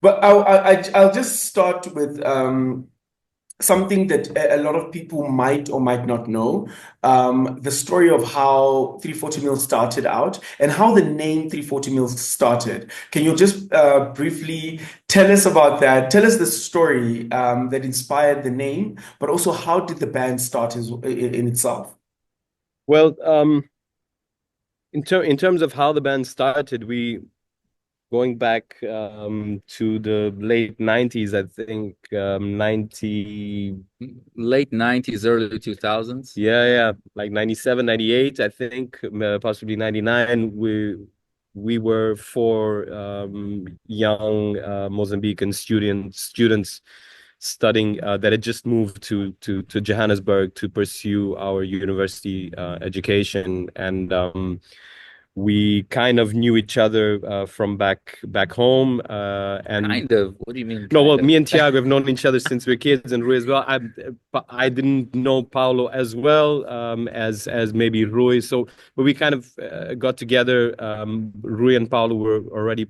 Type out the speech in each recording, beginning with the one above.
But I'll just start with something that a lot of people might or might not know. The story of how 340 Mil started out and how the name 340 Mil started. Can you just briefly tell us about that? Tell us the story that inspired the name, but also how did the band start in itself? Well, in terms of how the band started, we going back to the late 90s, I think 90 Late 90s, early 2000s. yeah, like 97, 98, I think, possibly 99. We were four young Mozambican students studying that had just moved to Johannesburg to pursue our university education, and we kind of knew each other from back home, and Kind of. What do you mean, no, well, kind me of? and Tiago have known each other since we were kids, and Rui as well. I didn't know Paulo as well as maybe Rui. So, but we kind of got together. Rui and Paulo were already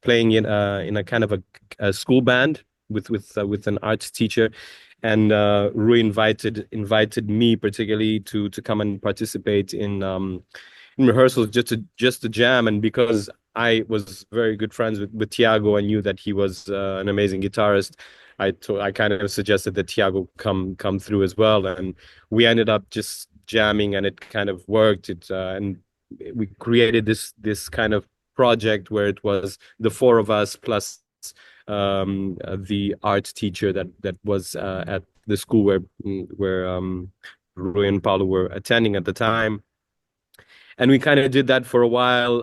playing in a kind of a school band with an arts teacher, and Rui invited me particularly to come and participate in rehearsals just to jam. And because I was very good friends with Tiago, I knew that he was an amazing guitarist. I kind of suggested that Tiago come through as well, and we ended up just jamming, and it kind of worked. And we created this kind of project where it was the four of us plus the art teacher that was at the school where Rui and Paulo were attending at the time. And we kind of did that for a while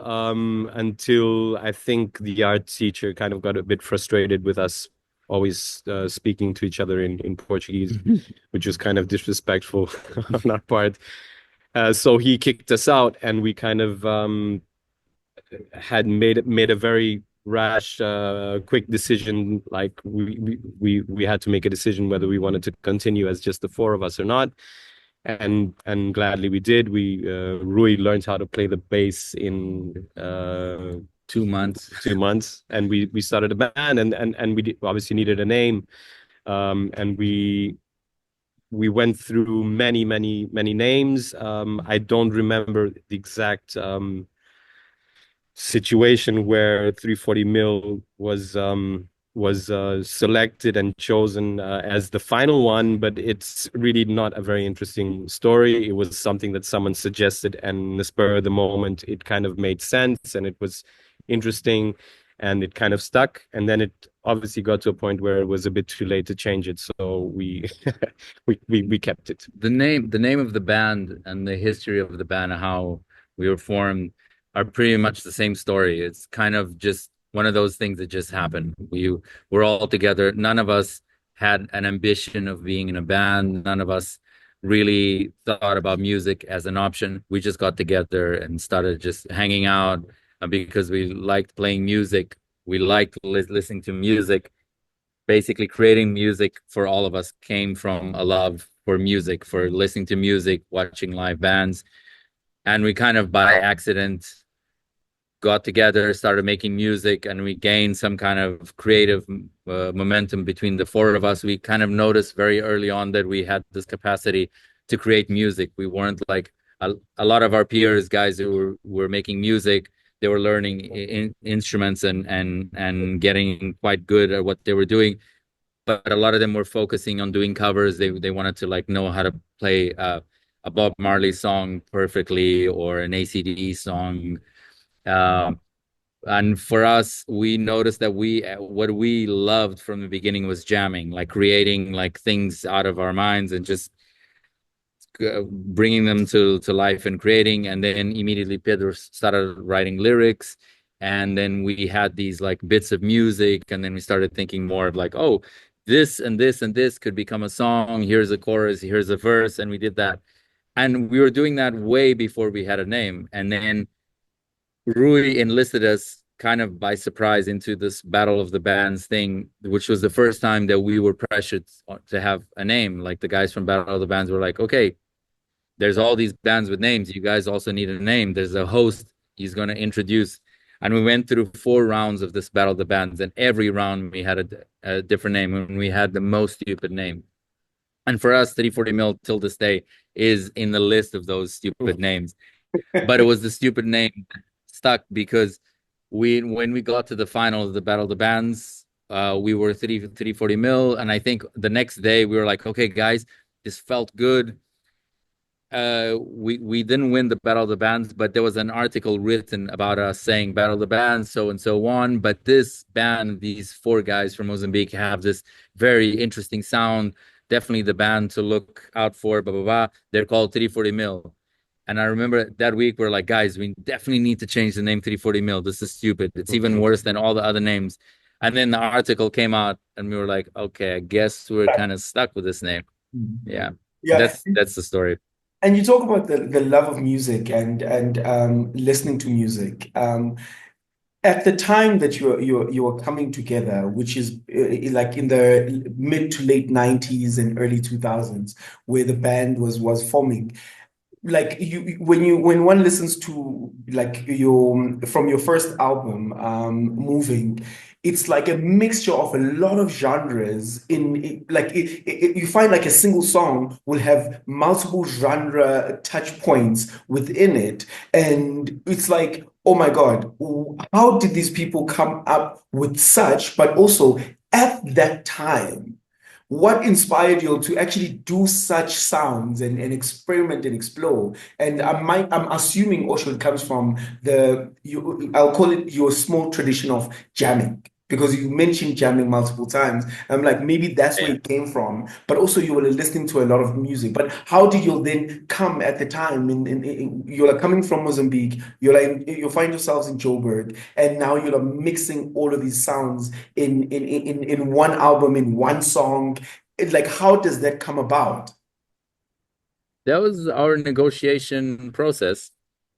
until I think the art teacher kind of got a bit frustrated with us always speaking to each other in Portuguese, which was kind of disrespectful on our part. So he kicked us out, and we kind of had made a very rash, quick decision. Like we had to make a decision whether we wanted to continue as just the four of us or not, and gladly we did. We Rui learned how to play the bass in 2 months. 2 months, and we started a band, and obviously needed a name, and we went through many names. I don't remember the exact situation where 340 Mil was selected and chosen as the final one, but it's really not a very interesting story. It was something that someone suggested, and in the spur of the moment, it kind of made sense, and it was interesting, and it kind of stuck. And then it obviously got to a point where it was a bit too late to change it, so we we kept it. The name of the band and the history of the band and how we were formed are pretty much the same story. It's kind of just one of those things that just happened. We were all together. None of us had an ambition of being in a band. None of us really thought about music as an option. We just got together and started just hanging out because we liked playing music. We liked listening to music. Basically, creating music for all of us came from a love for music, for listening to music, watching live bands. And we kind of by accident got together, started making music, and we gained some kind of creative momentum between the four of us. We kind of noticed very early on that we had this capacity to create music. We weren't like a lot of our peers, guys who were making music. They were learning instruments and getting quite good at what they were doing. But a lot of them were focusing on doing covers. They wanted to like know how to play a Bob Marley song perfectly or an ACDC song. Uh, and for us, we noticed that what we loved from the beginning was jamming, like creating like things out of our minds and just bringing them to life and creating. And then immediately Pedro started writing lyrics, and then we had these like bits of music, and then we started thinking more of like, oh, this and this and this could become a song. Here's a chorus, here's a verse, and we did that. And we were doing that way before we had a name. And then Rui enlisted us kind of by surprise into this battle of the bands thing, which was the first time that we were pressured to have a name. Like the guys from Battle of the Bands were like, okay, there's all these bands with names. You guys also need a name. There's a host. He's going to introduce And we went through 4 rounds of this Battle of the Bands, and every round we had a different name, and we had the most stupid name. And for us, 340 mil till this day is in the list of those stupid names. But it was the stupid name that stuck because when we got to the final of the Battle of the Bands, we were 340 mil, and I think the next day we were like, okay, guys, this felt good. We didn't win the Battle of the Bands, but there was an article written about us saying Battle of the Bands, so and so on. But this band, these 4 guys from Mozambique, have this very interesting sound. Definitely the band to look out for. Blah blah blah. They're called 340 mil. And I remember that week we're like, guys, we definitely need to change the name 340 mil. This is stupid. It's even worse than all the other names. And then the article came out, and we were like, okay, I guess we're kind of stuck with this name. Yeah, Yeah. that's the story. And you talk about the love of music and listening to music. At the time that you were coming together, which is like in the mid to late 90s and early 2000s, where the band was forming, like when one listens to like your from your first album, Moving, it's like a mixture of a lot of genres you find like a single song will have multiple genre touch points within it, and it's like, oh my God, how did these people come up with such, but also at that time, what inspired you to actually do such sounds and experiment and explore? And I'm assuming also it comes from I'll call it your small tradition of jamming, because you mentioned jamming multiple times. I'm like, maybe that's where Yeah. it came from, but also you were listening to a lot of music. But how did you then come at the time? You're like coming from Mozambique, you find yourselves in Joburg, and now you're mixing all of these sounds in one album, in one song. Like, how does that come about? That was our negotiation process.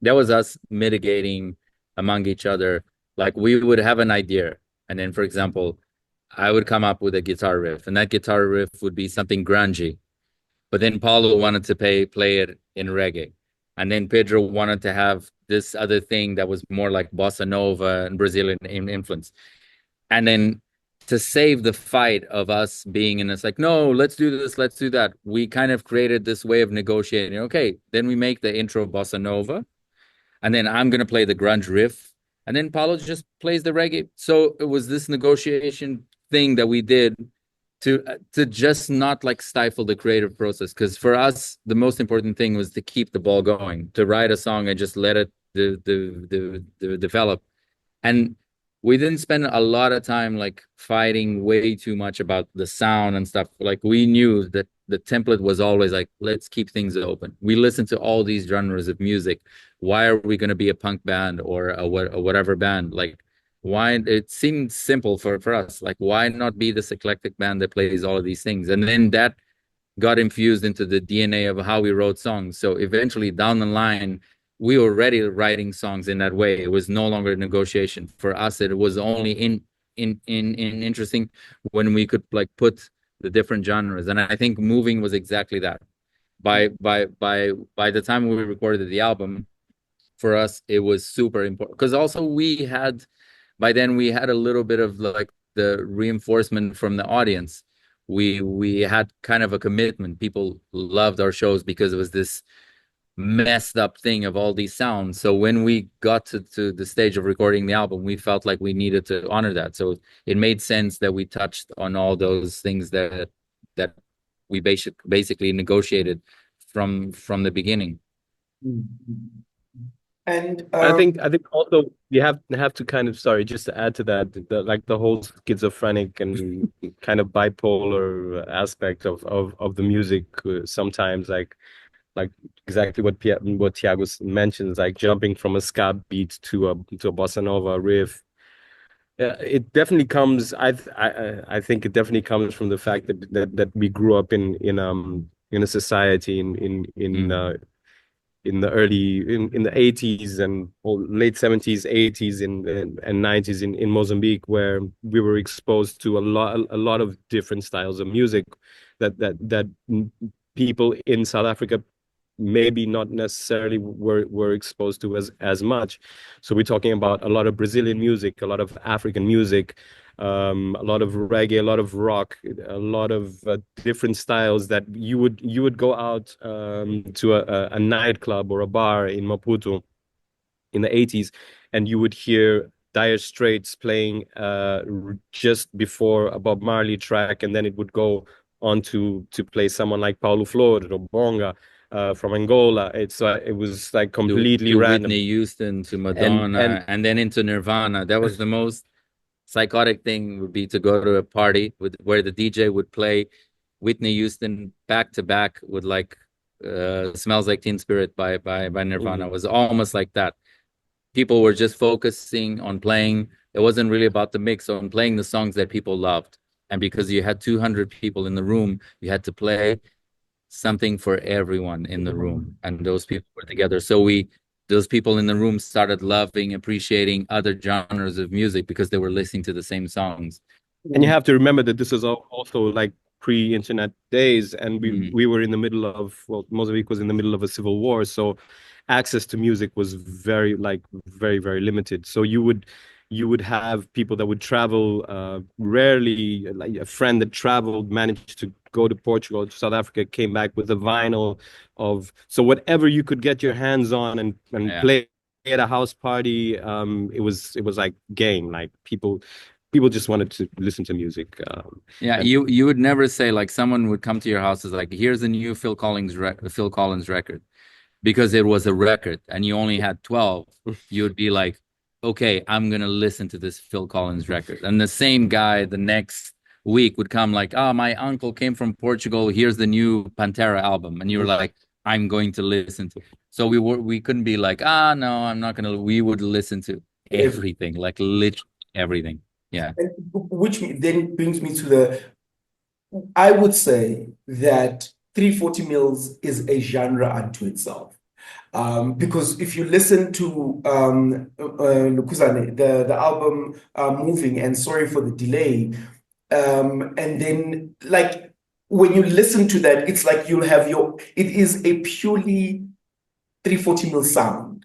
That was us mitigating among each other. Like we would have an idea, and then, for example, I would come up with a guitar riff, and that guitar riff would be something grungy. But then Paulo wanted to play it in reggae. And then Pedro wanted to have this other thing that was more like bossa nova and Brazilian influence. And then to save the fight of us being in, it's like, no, let's do this, let's do that. We kind of created this way of negotiating. Okay, then we make the intro bossa nova, and then I'm gonna play the grunge riff, and then Paulo just plays the reggae. So it was this negotiation thing that we did to just not like stifle the creative process, because for us the most important thing was to keep the ball going, to write a song and just let it develop. And we didn't spend a lot of time like fighting way too much about the sound and stuff. Like we knew that the template was always like, let's keep things open. We listen to all these genres of music. Why are we going to be a punk band or a whatever band? Like, why? It seemed simple for us. Like, why not be this eclectic band that plays all of these things? And then that got infused into the DNA of how we wrote songs. So eventually down the line, we were already writing songs in that way. It was no longer a negotiation. For us, it was only in interesting when we could like put the different genres. And I think Moving was exactly that. By the time we recorded the album, for us it was super important, because also by then we had a little bit of like the reinforcement from the audience. We had kind of a commitment. People loved our shows because it was this messed up thing of all these sounds. So when we got to the stage of recording the album, we felt like we needed to honor that. So it made sense that we touched on all those things that we basically negotiated from the beginning. And I think also you have to kind of, sorry, just to add to that, like the whole schizophrenic and kind of bipolar aspect of the music, sometimes like exactly what Thiago mentions, like jumping from a ska beat to a bossa nova riff. It definitely comes. I think it definitely comes from the fact that we grew up in a society in the 80s and or late 70s, 80s, and 90s in Mozambique, where we were exposed to a lot of different styles of music that people in South Africa maybe not necessarily were exposed to as much. So we're talking about a lot of Brazilian music, a lot of African music, a lot of reggae, a lot of rock, a lot of different styles that you would go out to a nightclub or a bar in Maputo in the 80s, and you would hear Dire Straits playing just before a Bob Marley track, and then it would go on to play someone like Paulo Flor or Bonga from Angola. It was like completely to random. Whitney Houston, to Madonna, and then into Nirvana. That was the most psychotic thing, would be to go to a party where the DJ would play Whitney Houston back to back with like Smells Like Teen Spirit by Nirvana. It was almost like that. People were just focusing on playing. It wasn't really about the mix, on playing the songs that people loved. And because you had 200 people in the room, you had to play something for everyone in the room. And those people were together. So those people in the room started loving, appreciating other genres of music because they were listening to the same songs. And you have to remember that this is also like pre-internet days, and we were in the middle of, well, Mozambique was in the middle of a civil war, so access to music was very very limited. So you would have people that would travel, rarely, like a friend that traveled managed to go to Portugal, to South Africa, came back with a vinyl of, so whatever you could get your hands on and play at a house party, it was like game. Like people just wanted to listen to music. You would never say, like, someone would come to your house is like, here's a new Phil Collins record, because it was a record and you only had 12. You would be like, okay, I'm gonna listen to this Phil Collins record. And the same guy the next week would come like, oh, my uncle came from Portugal, here's the new Pantera album, and you were like, I'm going to listen to it. So we couldn't be like, no, I'm not gonna. We would listen to everything, like literally everything. Yeah. Which then brings me to I would say that 340 mils is a genre unto itself. Because if you listen to Lukuzane, the album Moving and Sorry for the Delay, and then like when you listen to that, it's like you'll have it is a purely 340 mil sound.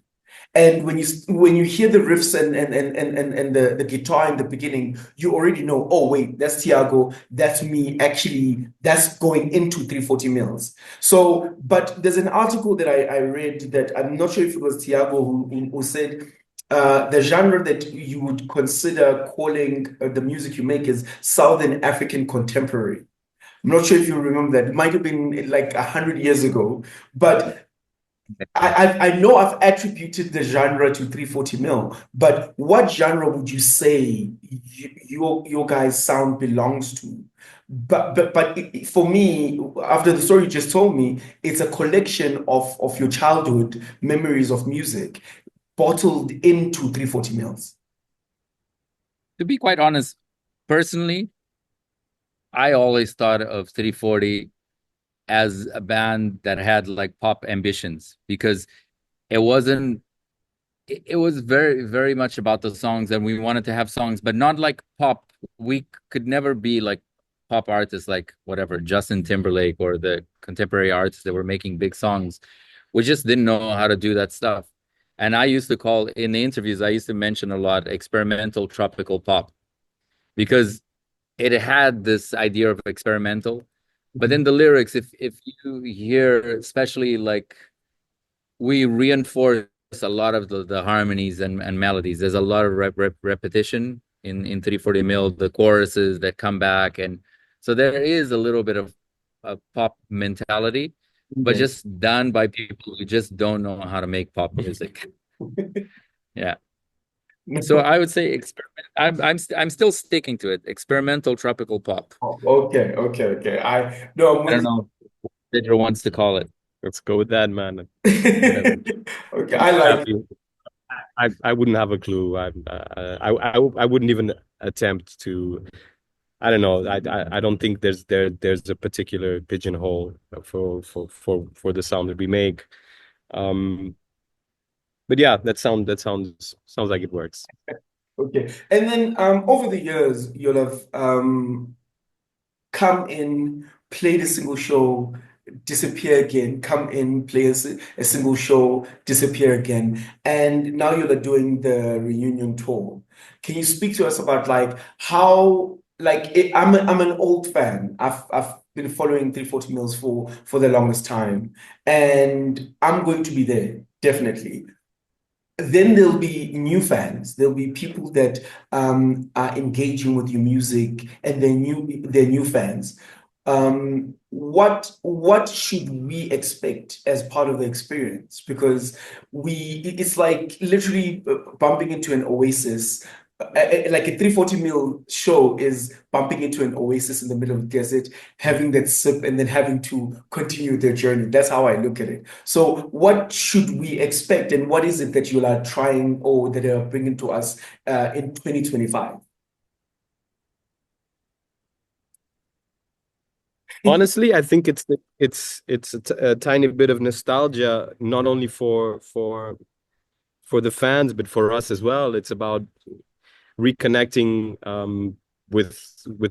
And when you hear the riffs and the guitar in the beginning, you already know, oh wait, that's Tiago, that's me. Actually, that's going into 340 mils. So, but there's an article that I read that I'm not sure if it was Tiago who said the genre that you would consider calling the music you make is Southern African contemporary. I'm not sure if you remember that. It might have been like 100 years ago, but I know I've attributed the genre to 340 mil, but what genre would you say your guys' sound belongs to? But for me, after the story you just told me, it's a collection of your childhood memories of music bottled into 340 mils. To be quite honest, personally, I always thought of 340 as a band that had like pop ambitions, because it was very, very much about the songs, and we wanted to have songs, but not like pop. We could never be like pop artists, like whatever, Justin Timberlake or the contemporary artists that were making big songs. We just didn't know how to do that stuff. And I used to call, in the interviews, I used to mention a lot experimental tropical pop, because it had this idea of experimental. But then the lyrics, if you hear, especially like, we reinforce a lot of the harmonies and melodies. There's a lot of repetition in 340 mil, the choruses that come back. And so there is a little bit of a pop mentality, but just done by people who just don't know how to make pop music. Yeah. So I would say I'm still sticking to it. Experimental tropical pop. Okay. I don't know what Pedro wants to call it. Let's go with that, man. Okay, I like it. I wouldn't have a clue. I wouldn't even attempt to. I don't know. I don't think there's a particular pigeonhole for the sound that we make. But yeah, that sounds like it works. Okay. And then over the years, you'll have come in, played a single show, disappear again, come in, play a single show, disappear again. And now you're doing the reunion tour. Can you speak to us about like how I'm an old fan. I've been following 340 Mills for the longest time, and I'm going to be there definitely. Then there'll be new fans. There'll be people that are engaging with your music, and they're new fans. What should we expect as part of the experience? Because it's like literally bumping into an oasis. Like a 340 mil show is bumping into an oasis in the middle of the desert, having that sip, and then having to continue their journey. That's how I look at it. So, what should we expect, and what is it that you are trying or that are bringing to us in 2025? Honestly, I think it's a tiny bit of nostalgia, not only for the fans, but for us as well. It's about reconnecting with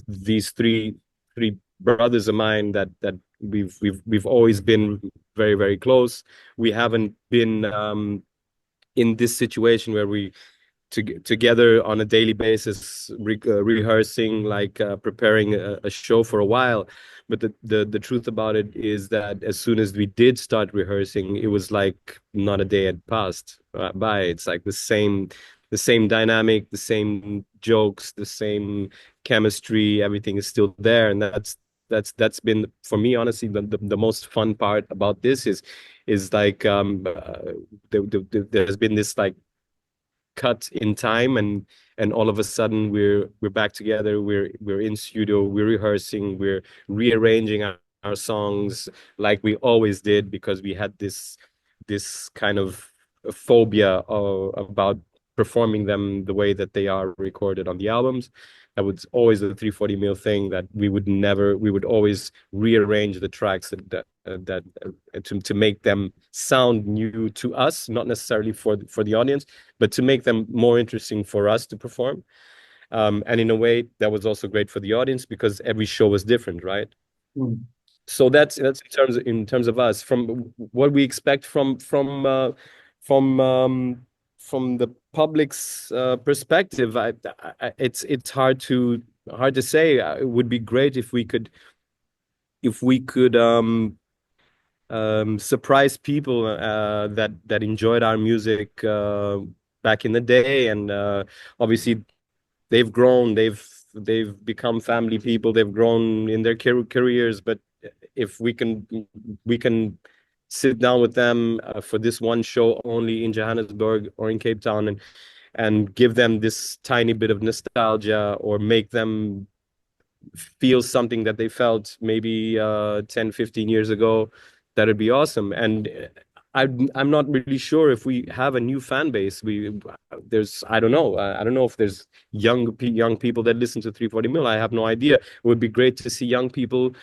these three brothers of mine that we've always been very, very close. We haven't been in this situation where we together on a daily basis, rehearsing, like preparing a show for a while. But the truth about it is that as soon as we did start rehearsing, it was like not a day had passed by. It's like the same dynamic, the same jokes, the same chemistry. Everything is still there, and that's been, for me, honestly, the most fun part about this is like there's been this like cut in time, and all of a sudden we're back together, we're in studio, we're rehearsing, we're rearranging our songs like we always did, because we had this kind of phobia about performing them the way that they are recorded on the albums. That was always the 340 mil thing, that we would always rearrange the tracks to make them sound new to us, not necessarily for the audience, but to make them more interesting for us to perform. And in a way, that was also great for the audience, because every show was different, right? Mm. So that's in terms of us, from what we expect from the public's perspective. It's hard to say. It would be great if we could surprise people that enjoyed our music back in the day, and obviously they've grown, they've become family people, they've grown in their careers. But if we can sit down with them for this one show only in Johannesburg or in Cape Town, and give them this tiny bit of nostalgia, or make them feel something that they felt maybe 10, 15 years ago, that'd be awesome. And I'm not really sure if we have a new fan base. I don't know. I don't know if there's young people that listen to 340 Mil. I have no idea. It would be great to see young people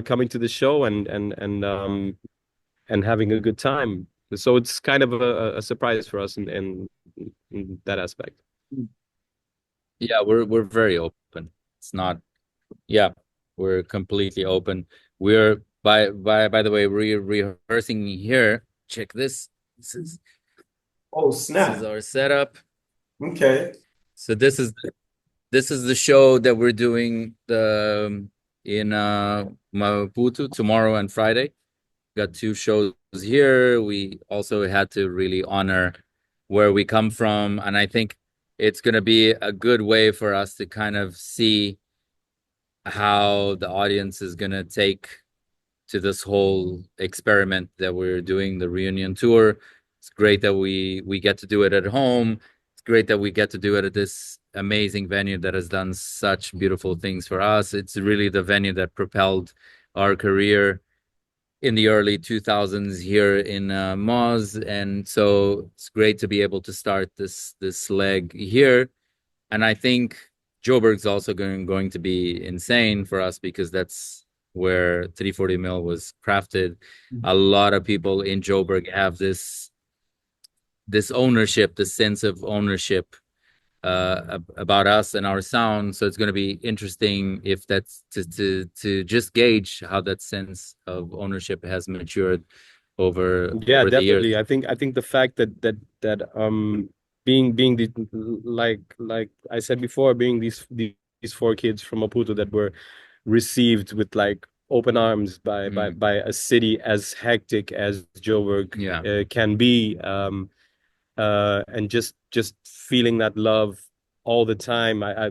coming to the show and having a good time. So it's kind of a surprise for us in that aspect. Yeah, we're very open. It's not. Yeah, we're completely open. We're by the way, we're rehearsing here. Check this. Oh, This snap. is our setup. Okay. So this is the show that we're doing in Maputo tomorrow and Friday. Got 2 shows here. We also had to really honor where we come from, and I think it's going to be a good way for us to kind of see how the audience is going to take to this whole experiment that we're doing, the reunion tour. It's great that we get to do it at home. It's great that we get to do it at this amazing venue that has done such beautiful things for us. It's really the venue that propelled our career in the early 2000s here in Moz, and so it's great to be able to start this leg here. And I think Joburg's also going to be insane for us, because that's where 340 Mil was crafted. A lot of people in Joburg have this ownership, this sense of ownership about us and our sound. So it's going to be interesting if that's to just gauge how that sense of ownership has matured Yeah, over the years. definitely. I think the fact that being the, like I said before, being these four kids from Maputo that were received with like open arms by a city as hectic as Joburg Yeah. can be, and just feeling that love all the time. I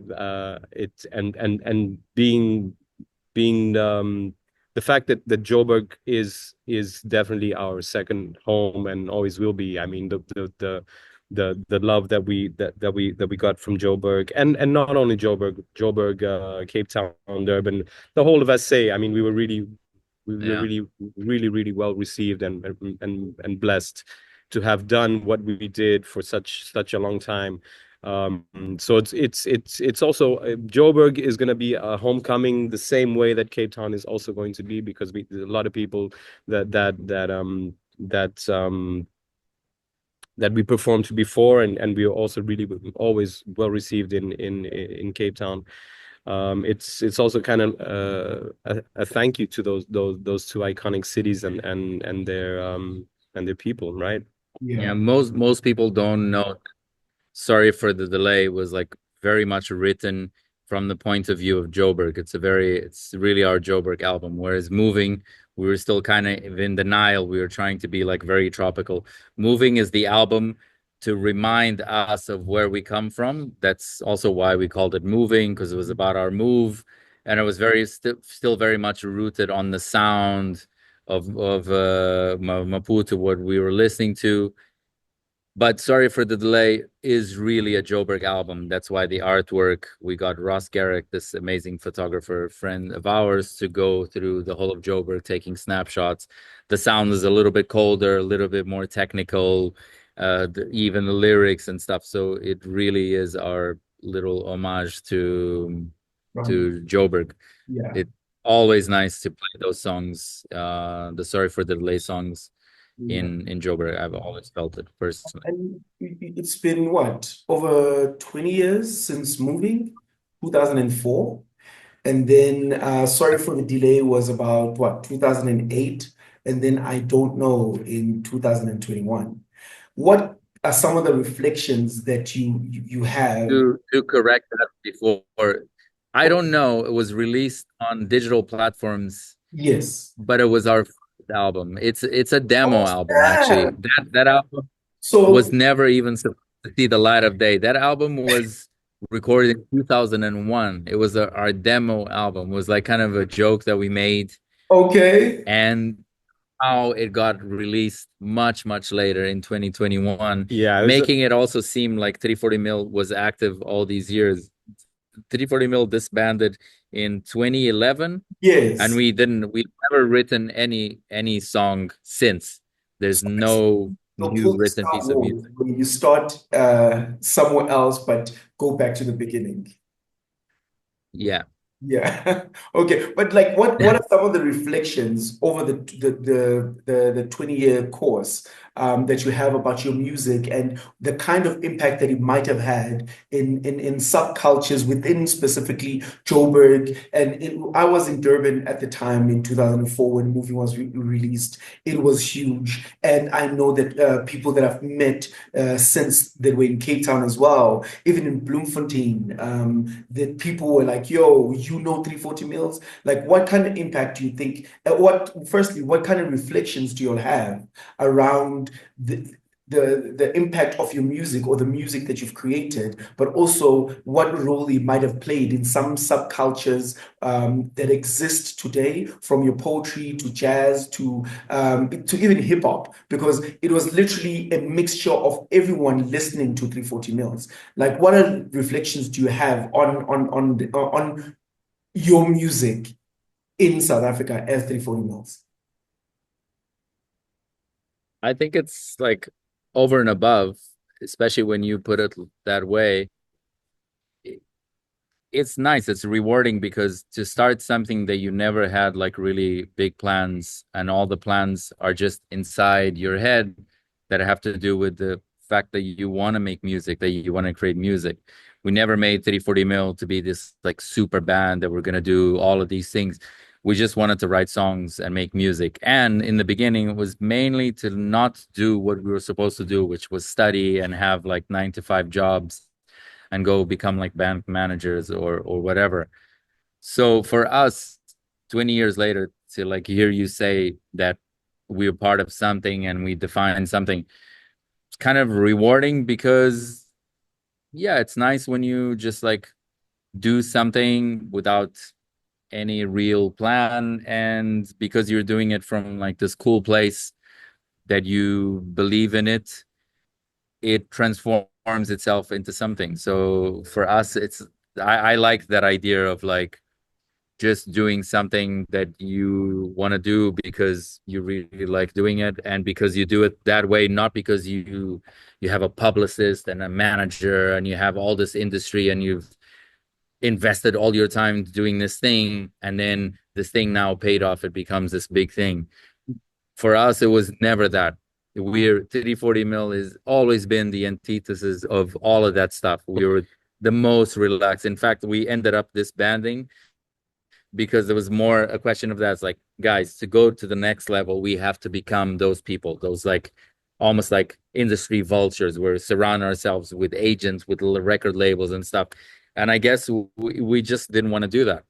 It's and being the fact that Joburg is definitely our second home and always will be. I mean, the love that we got from Joburg, and not only Joburg, Cape Town, Durban, the whole of SA. I mean, Yeah. really well received and blessed to have done what we did for such a long time. So it's also, Joburg is going to be a homecoming the same way that Cape Town is also going to be, because there's a lot of people that we performed to before, and we are also really always well received in Cape Town. It's also kind of a thank you to those two iconic cities and their people, right? Yeah. Yeah. Most people don't know. Sorry for the delay was like very much written from the point of view of Joburg. It's really our Joburg album. Whereas Moving, we were still kind of in denial. We were trying to be like very tropical. Moving is the album to remind us of where we come from. That's also why we called it Moving, because it was about our move, and it was still very much rooted on the sound of Maputo, what we were listening to. But Sorry for the Delay is really a Joburg album. That's why the artwork, we got Ross Garrick, this amazing photographer friend of ours, to go through the whole of Joburg taking snapshots. The sound is a little bit colder, a little bit more technical, even the lyrics and stuff. So it really is our little homage Right. to Joburg. Yeah. It's always nice to play those songs, the Sorry for the Delay songs Yeah. in Joburg. I've always felt it personally. And it's been what, over 20 years since moving, 2004. And then Sorry for the Delay was about what, 2008. And then I Don't Know in 2021. What are some of the reflections that you have? To correct that before, I Don't Know, it was released on digital platforms, Yes. but it was our first album. It's a demo Oh, album actually. snap. That album was So, never even supposed to see the light of day. That album was recorded in 2001. It was our demo album. It was like kind of a joke that we made, okay. and how it got released much later in 2021, Yeah, it was making it also seem like 340 Mil was active all these years. 340 Mil disbanded in 2011, and Yes. we've never written any song since. There's So it's no you'll new pull the written Star piece of Wars music. when you start somewhere else, but go back to the beginning. Yeah. Yeah. Okay. But like what are some of the reflections over the 20-year course that you have about your music and the kind of impact that it might have had in subcultures within specifically Joburg? And I was in Durban at the time in 2004 when the movie was released. It was huge. And I know that people that I've met since that were in Cape Town as well, even in Bloemfontein, that people were like, yo, 340 Mils? Like, what kind of impact do you think? Firstly, what kind of reflections do you all have around the impact of your music or the music that you've created, but also what role it might have played in some subcultures that exist today, from your poetry to jazz to even hip hop, because it was literally a mixture of everyone listening to 340 Mils. Like, what are reflections do you have on your music in South Africa as 340 Mils? I think it's like over and above, especially when you put it that way. It's nice, it's rewarding, because to start something that you never had like really big plans, and all the plans are just inside your head that have to do with the fact that you want to make music, that you want to create music. We never made 3040 Mil to be this like super band that we're gonna do all of these things. We just wanted to write songs and make music. And in the beginning, it was mainly to not do what we were supposed to do, which was study and have like 9 to 5 jobs and go become like band managers or whatever. So for us, 20 years later, to like hear you say that we're part of something and we define something, it's kind of rewarding because yeah, it's nice when you just like do something without any real plan, and because you're doing it from like this cool place that you believe in it, it transforms itself into something. So for us, I like that idea of like just doing something that you want to do because you really like doing it, and because you do it that way, not because you have a publicist and a manager and you have all this industry and you've invested all your time doing this thing, and then this thing now paid off, it becomes this big thing. For us, it was never that. We're 3040 Mil has always been the antithesis of all of that stuff. We were the most relaxed. In fact, we ended up disbanding because there was more a question of that. It's like, guys, to go to the next level, we have to become those people, those like almost like industry vultures. We're surround ourselves with agents, with record labels and stuff. And I guess we just didn't want to do that.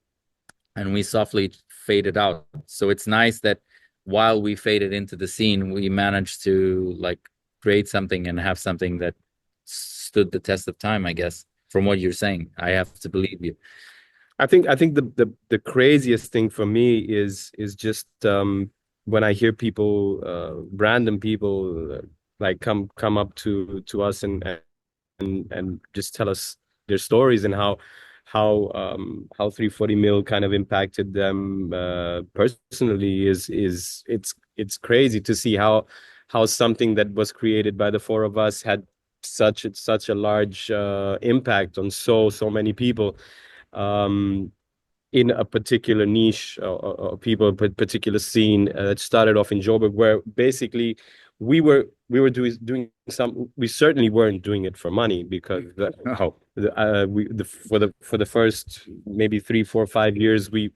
And we softly faded out. So it's nice that while we faded into the scene, we managed to like create something and have something that stood the test of time, I guess, from what you're saying. I have to believe you. I think the craziest thing for me is just when I hear people, random people, like come up to us and just tell us their stories and how 340 Mil kind of impacted them personally. It's crazy to see how something that was created by the four of us had such a large impact on so many people in a particular niche or people, a particular scene that started off in Joburg, where basically we were doing some. We certainly weren't doing it for money because for the first maybe 3, 4, 5 years we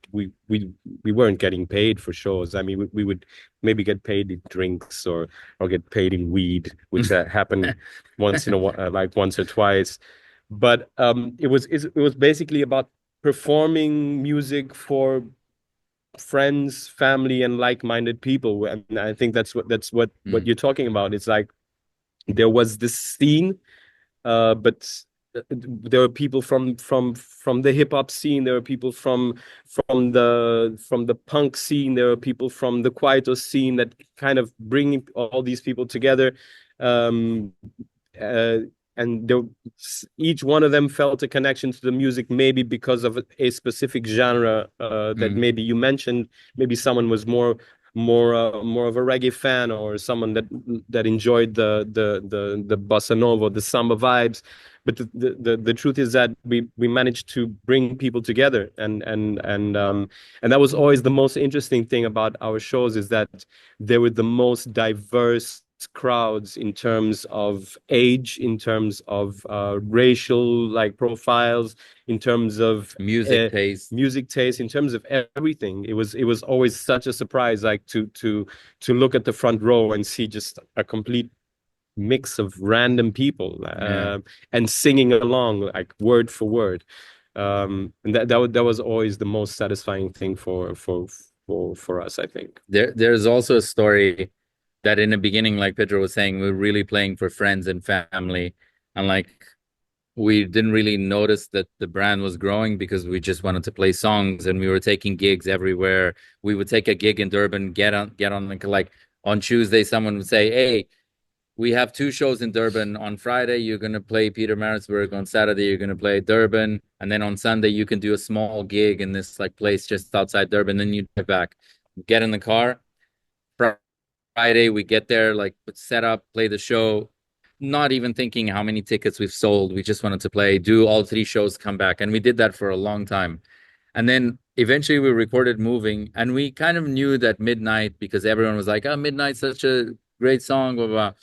weren't getting paid for shows. I mean, we would maybe get paid in drinks or get paid in weed, which happened once in a while, like once or twice. But it was basically about performing music for friends, family, and like-minded people. And I think that's what you're talking about. It's like there was this scene, but there were people from the hip hop scene. There were people from the punk scene. There were people from the Kwaito scene that kind of bringing all these people together. And each one of them felt a connection to the music, maybe because of a specific genre that maybe you mentioned. Maybe someone was more of a reggae fan, or someone that enjoyed the bossa nova, the samba vibes. But the truth is that we managed to bring people together, and that was always the most interesting thing about our shows, is that they were the most diverse crowds in terms of age, in terms of racial like profiles, in terms of music taste, in terms of everything. It was always such a surprise, like to look at the front row and see just a complete mix of random people and singing along like word for word. And that was always the most satisfying thing for us, I think. There's also a story that in the beginning, like Pedro was saying, we were really playing for friends and family, and like we didn't really notice that the brand was growing because we just wanted to play songs, and we were taking gigs everywhere. We would take a gig in Durban, get on like on Tuesday, someone would say, "Hey, we have 2 shows in Durban. On Friday, you're gonna play Pietermaritzburg. On Saturday, you're gonna play Durban, and then on Sunday, you can do a small gig in this like place just outside Durban. Then you drive back, get in the car." Friday, we get there, like set up, play the show, not even thinking how many tickets we've sold. We just wanted to play, do all 3 shows, come back. And we did that for a long time. And then eventually we recorded Moving, and we kind of knew that Midnight, because everyone was like, "Oh, Midnight's such a great song, blah, blah."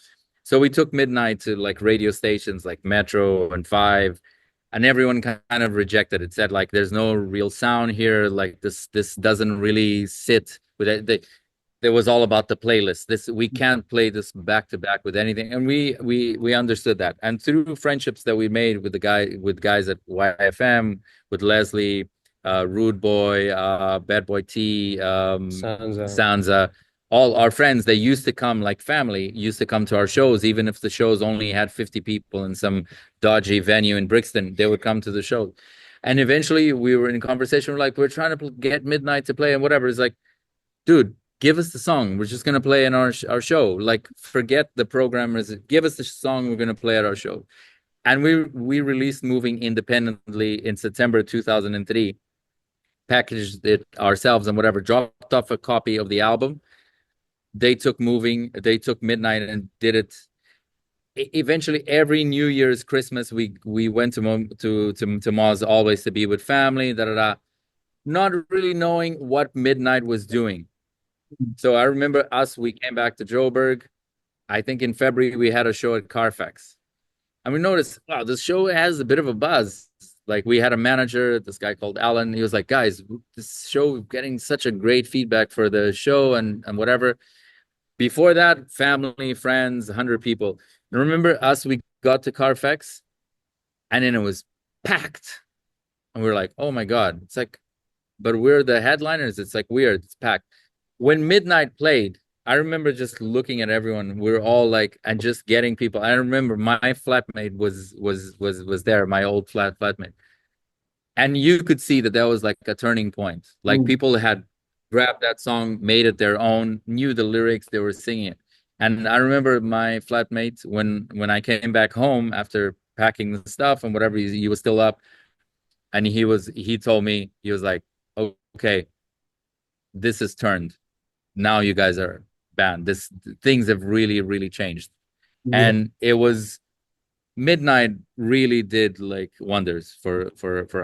So we took Midnight to like radio stations like Metro and Five, and everyone kind of rejected it. Said like, "There's no real sound here. Like this doesn't really sit with it." It was all about the playlist. This we can't play this back to back with anything, and we understood that. And through friendships that we made with guys at YFM, with Leslie, Rude Boy, Bad Boy T, Sansa, all our friends, they used to come like family, used to come to our shows, even if the shows only had 50 people in some dodgy venue in Brixton, they would come to the show. And eventually we were in conversation, we're like, we're trying to get Midnight to play and whatever. It's like, dude, give us the song. We're just going to play in our show. Like, forget the programmers. Give us the song we're going to play at our show. And we released Moving independently in September 2003, packaged it ourselves and whatever, dropped off a copy of the album. They took Midnight and did it. Eventually, every New Year's, Christmas, we went to Moz, always to be with family, not really knowing what Midnight was doing. So I remember we came back to Joburg. I think in February we had a show at Carfax. And we noticed, wow, this show has a bit of a buzz. Like, we had a manager, this guy called Alan. He was like, guys, this show getting such a great feedback for the show and whatever. Before that, family, friends, 100 people. And remember we got to Carfax and then it was packed. And we were like, oh my God. It's like, but we're the headliners. It's like weird. It's packed. When Midnight played, I remember just looking at everyone. We were all like, and just getting people. I remember my flatmate was there, my old flatmate. And you could see that was like a turning point. Like, people had grabbed that song, made it their own, knew the lyrics, they were singing it. And I remember my flatmate, when I came back home after packing the stuff and whatever, he was still up. And he told me, he was like, okay, this is turned. Now you guys are banned. Things have really, really changed. Yeah. And it was Midnight really did like wonders for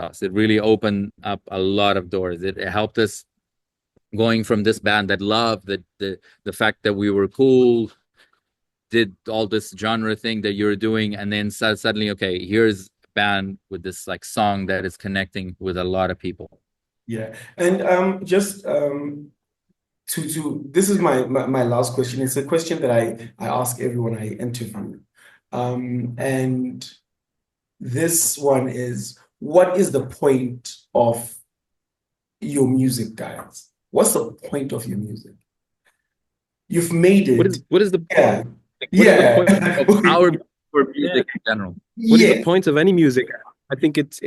us. It really opened up a lot of doors. It helped us going from this band that loved the fact that we were cool, did all this genre thing that you're doing, and then suddenly, okay, here's a band with this like song that is connecting with a lot of people. Yeah. And just this is my last question. It's a question that I ask everyone I interview. And this one is, what is the point of your music, guys? What's the point of your music? You've made it. What is the point? Yeah. What is the point of our music in general? What is the point of any music? I think it's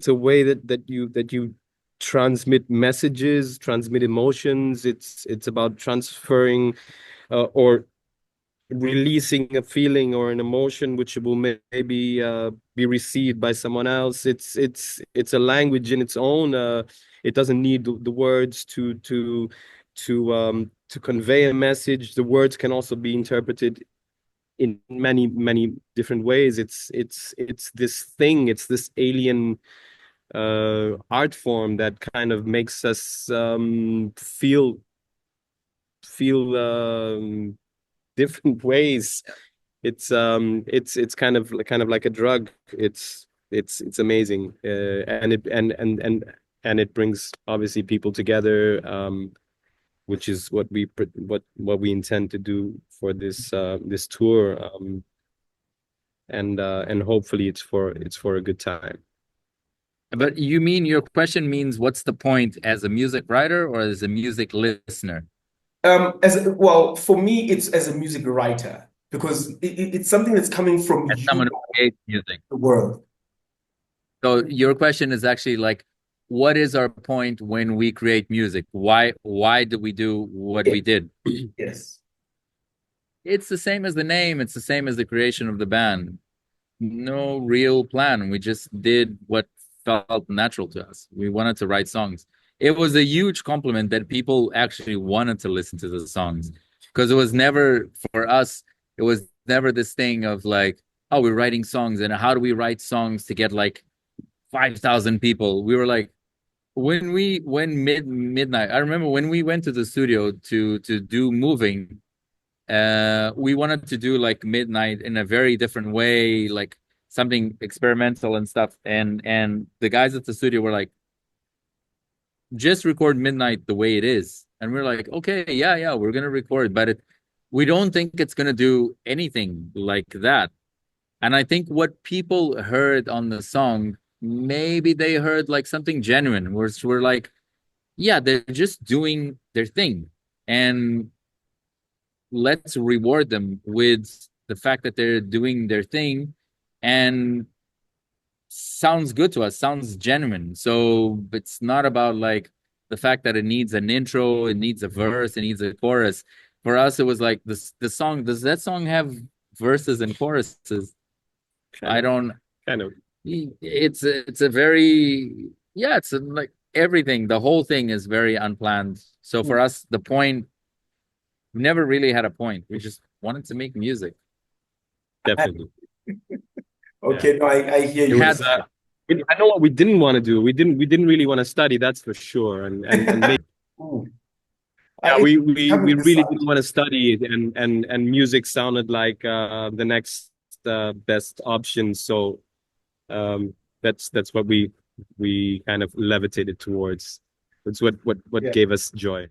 a way that you transmit messages, transmit emotions. It's about transferring or releasing a feeling or an emotion which will maybe be received by someone else. It's a language in its own. It doesn't need the words to convey a message. The words can also be interpreted in many different ways. It's this thing. It's this alien art form that kind of makes us feel different ways. It's kind of like a drug. It's amazing, and it brings obviously people together, which is what we intend to do for this tour, and hopefully it's for a good time. But you mean, your question means, what's the point as a music writer or as a music listener? Well, for me, it's as a music writer, because it's something that's coming from someone who creates music, the world. So your question is actually like, what is our point when we create music? Why do we do what we did? Yes. It's the same as the name. It's the same as the creation of the band. No real plan. We just did what felt natural to us. We wanted to write songs. It was a huge compliment that people actually wanted to listen to the songs, because it was never, for us, it was never this thing of like, oh, we're writing songs and how do we write songs to get like 5,000 people? We were like, when Midnight, I remember when we went to the studio to do Moving, we wanted to do like midnight in a very different way, like something experimental and stuff. And the guys at the studio were like, just record midnight the way it is. And we're like, okay, yeah, we're gonna record, but we don't think it's gonna do anything like that. And I think what people heard on the song, maybe they heard like something genuine, where we're like, yeah, they're just doing their thing. And let's reward them with the fact that they're doing their thing and sounds good to us, sounds genuine. So it's not about like the fact that it needs an intro, it needs a verse, it needs a chorus. For us, it was like the song, does that song have verses and choruses? I don't kind of. It's a very, yeah, it's like everything, the whole thing is very unplanned. So for us, the point, we never really had a point. We just wanted to make music. Definitely. Okay, no, I hear you. I know what we didn't want to do. We didn't really want to study, that's for sure. And maybe, yeah, we really didn't want to study it, and music sounded like the next best option. So that's what we kind of levitated towards. It's what gave us joy.